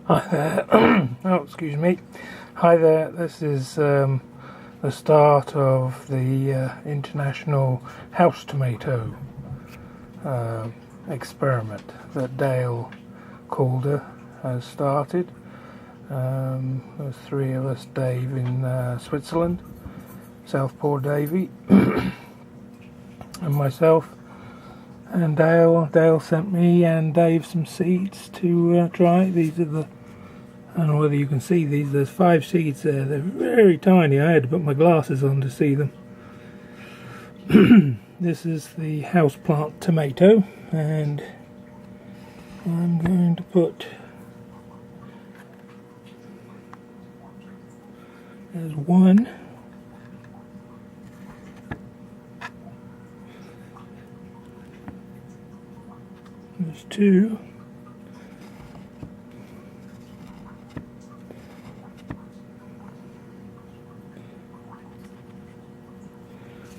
Hi there. Oh, excuse me. Hi there. This is the start of the international house tomato experiment that Dale Calder has started. There's three of us: Dave in Switzerland, Southpaw Davy, and myself. And Dale sent me and Dave some seeds to try. These are the, I don't know whether you can see these, there's 5 seeds there. They're very tiny. I had to put my glasses on to see them. This is the houseplant tomato, and I'm going to put, there's one. There's 2.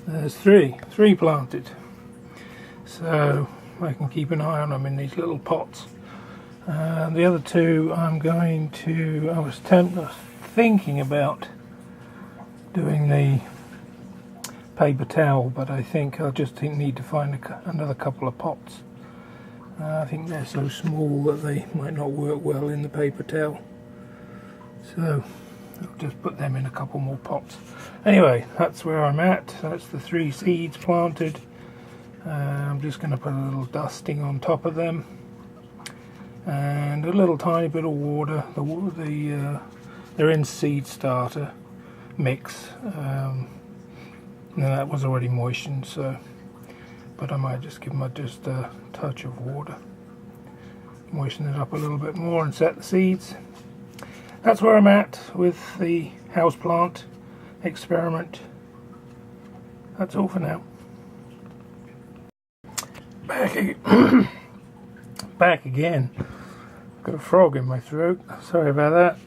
There's 3 planted. So I can keep an eye on them in these little pots. The other 2 I'm going to, I was thinking about doing the paper towel, but I think I'll just need to find another couple of pots. I think they're so small that they might not work well in the paper towel. So I'll just put them in a couple more pots. Anyway, that's where I'm at. That's the 3 seeds planted. I'm just going to put a little dusting on top of them. And a little tiny bit of water. They're in seed starter mix. And that was already moistened, so. But I might just give them just a touch of water. Moisten it up a little bit more and set the seeds. That's where I'm at with the houseplant experiment. That's all for now. Back again. Got a frog in my throat. Sorry about that.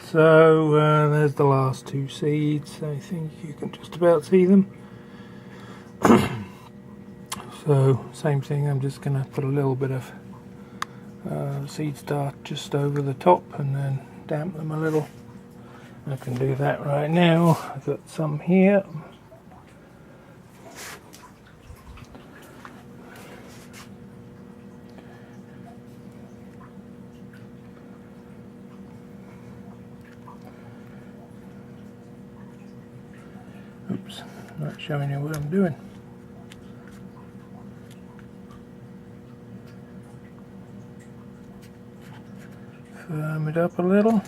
So there's the last 2 seeds. I think you can just about see them. So same thing, I'm just going to put a little bit of seed start just over the top and then damp them a little. I can do that right now. I've got some here. Oops, not showing you what I'm doing. Firm it up a little.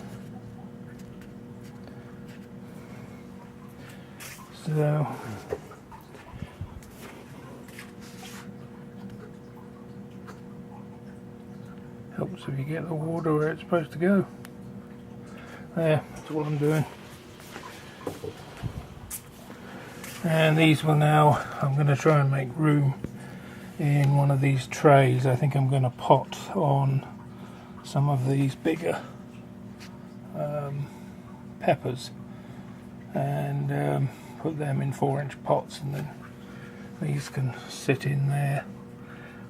So helps if you get the water where it's supposed to go. There, that's all I'm doing. And these will now, I'm going to try and make room in one of these trays. I think I'm going to pot on some of these bigger peppers and put them in 4-inch pots, and then these can sit in there.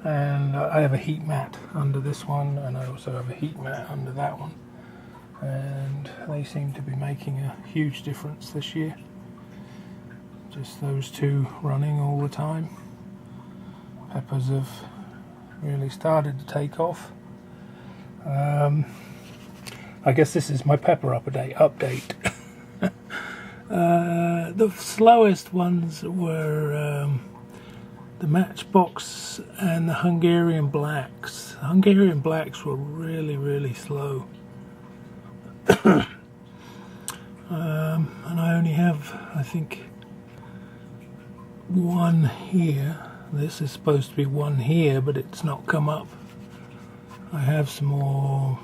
And I have a heat mat under this one, and I also have a heat mat under that one, and they seem to be making a huge difference this year. Just those 2 running all the time. Peppers have really started to take off. I guess this is my pepper update. The slowest ones were the Matchbox and the Hungarian Blacks. The Hungarian Blacks were really slow. And I only have, I think, 1 here. This is supposed to be 1 here, but it's not come up. I have some more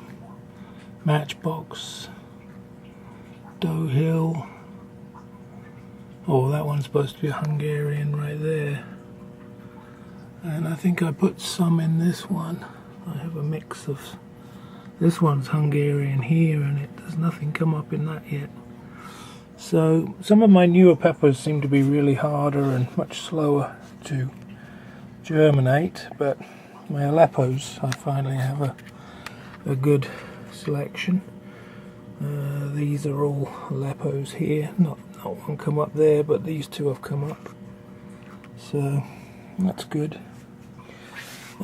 Matchbox, Doe Hill. Oh, that one's supposed to be a Hungarian right there. And I think I put some in this one. I have a mix of, this one's Hungarian here, and there's nothing come up in that yet. So some of my newer peppers seem to be really harder and much slower to germinate, but my Aleppos I finally have a good selection. These are all Aleppos here, not one come up there, but these two have come up, so that's good.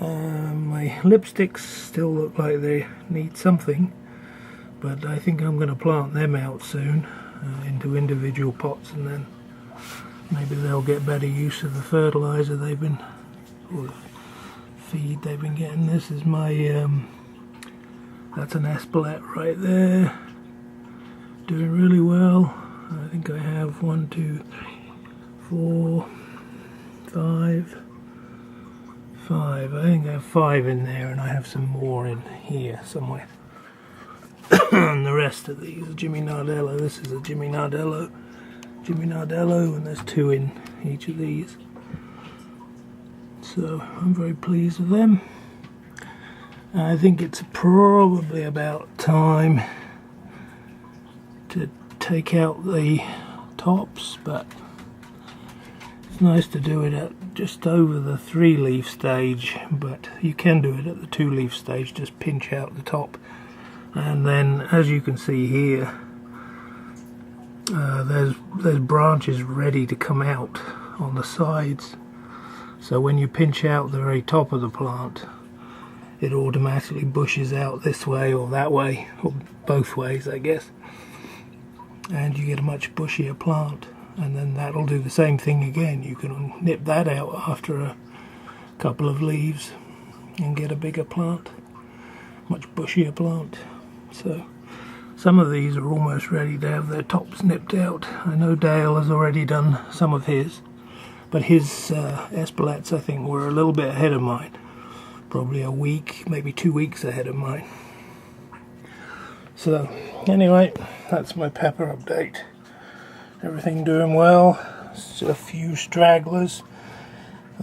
My lipsticks still look like they need something, but I think I'm going to plant them out soon into individual pots, and then maybe they'll get better use of the fertilizer they've been, or the feed they've been getting. This is my that's an espelette right there, doing really well. I think I have 1, 2, 3, 4, 5. I think I have 5 in there, and I have some more in here somewhere. And the rest of these are Jimmy Nardello. This is a Jimmy Nardello, and there's 2 in each of these. So I'm very pleased with them. I think it's probably about time to take out the tops, but it's nice to do it at just over the 3-leaf stage, but you can do it at the 2-leaf stage. Just pinch out the top, and then as you can see here, there's branches ready to come out on the sides. So when you pinch out the very top of the plant, it automatically bushes out this way or that way, or both ways I guess, and you get a much bushier plant. And then that'll do the same thing again. You can nip that out after a couple of leaves and get a bigger plant, much bushier plant. So some of these are almost ready to have their tops nipped out. I know Dale has already done some of his, but his espelettes I think were a little bit ahead of mine, probably a week, maybe 2 weeks ahead of mine. So anyway, that's my pepper update. Everything doing well. Still a few stragglers.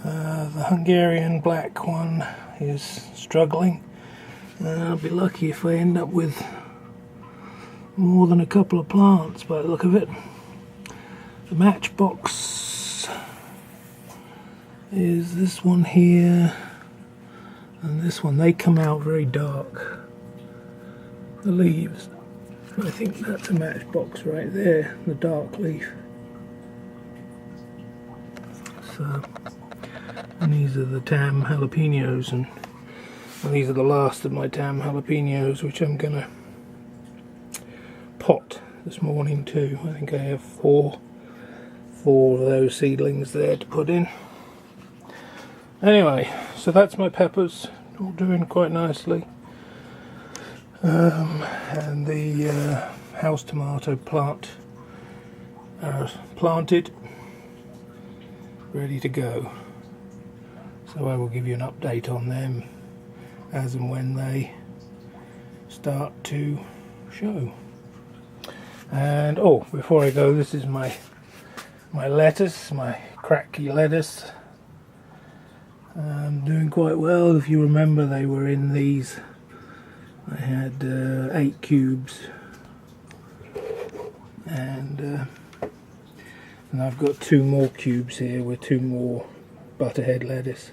The Hungarian black one is struggling. I'll be lucky if I end up with more than a couple of plants by the look of it. The matchbox is this one here and this one. They come out very dark, the leaves. I think that's a matchbox right there, the dark leaf. So, and these are the tam jalapenos, and these are the last of my tam jalapenos, which I'm gonna pot this morning too. I think I have four of those seedlings there to put in. Anyway, so that's my peppers, all doing quite nicely. And the house tomato plant planted, ready to go. So I will give you an update on them as and when they start to show. And oh, before I go, this is my lettuce, my cracky lettuce. Doing quite well. If you remember, they were in these. I had 8 cubes, and I've got 2 more cubes here with 2 more butterhead lettuce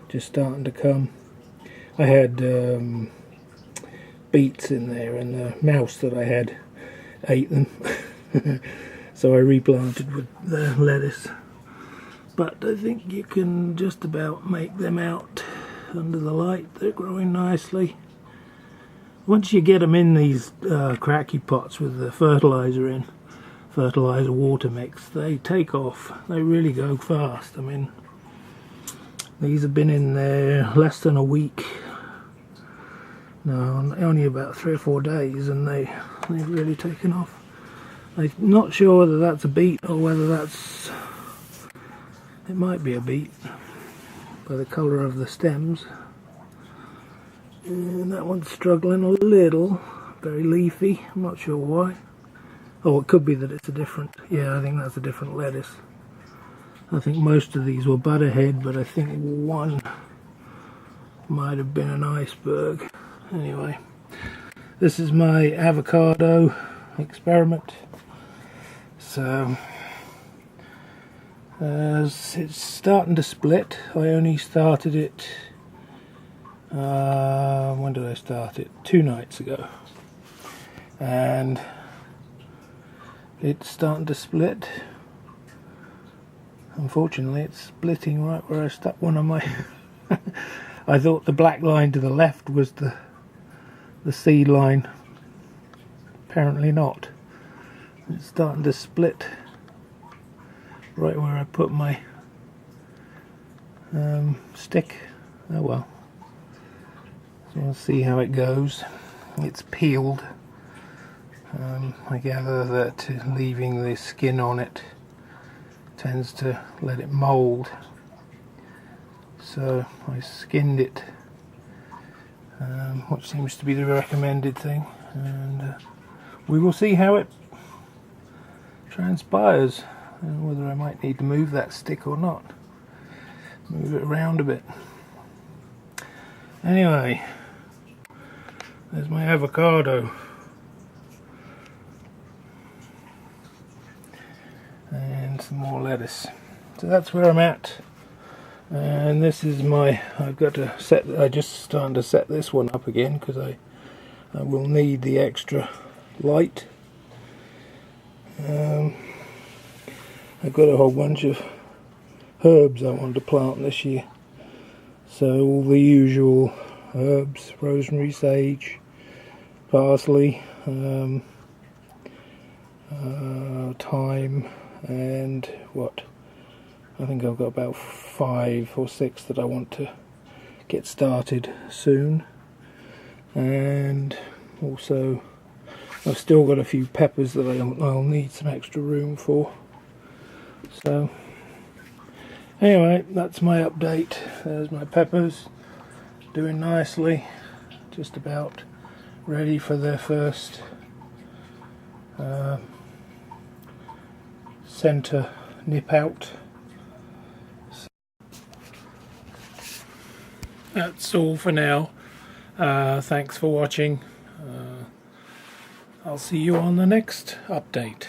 just starting to come. I had beets in there, and the mouse that I had ate them, so I replanted with the lettuce. But I think you can just about make them out under the light. They're growing nicely. Once you get them in these cracky pots with the fertilizer water mix, they take off. They really go fast. I mean, these have been in there less than a week. No, only about 3 or 4 days, and they've really taken off. I'm not sure whether that's a beet or whether that's... It might be a beet by the colour of the stems. And that one's struggling a little, very leafy, I'm not sure why. Oh, it could be that it's a different, yeah, I think that's a different lettuce. I think most of these were butterhead, but I think one might have been an iceberg. Anyway, this is my avocado experiment. So, it's starting to split. I only started it When did I start it? 2 nights ago. And it's starting to split. Unfortunately, it's splitting right where I stuck one of my... I thought the black line to the left was the seed line. Apparently not. It's starting to split right where I put my stick. Oh well. So we'll see how it goes. It's peeled. I gather that leaving the skin on it tends to let it mould. So I skinned it, which seems to be the recommended thing, and we will see how it transpires and whether I might need to move that stick or not. Move it around a bit. Anyway, there's my avocado. And some more lettuce. So that's where I'm at. And this is my, I've got to set, I just starting to set this one up again because I will need the extra light. I've got a whole bunch of herbs I wanted to plant this year. So all the usual herbs, rosemary, sage, parsley, thyme, and what? I think I've got about 5 or 6 that I want to get started soon. And also I've still got a few peppers that I'll need some extra room for. So anyway, that's my update. There's my peppers, doing nicely, just about ready for their first center nip out. So that's all for now. Thanks for watching. I'll see you on the next update.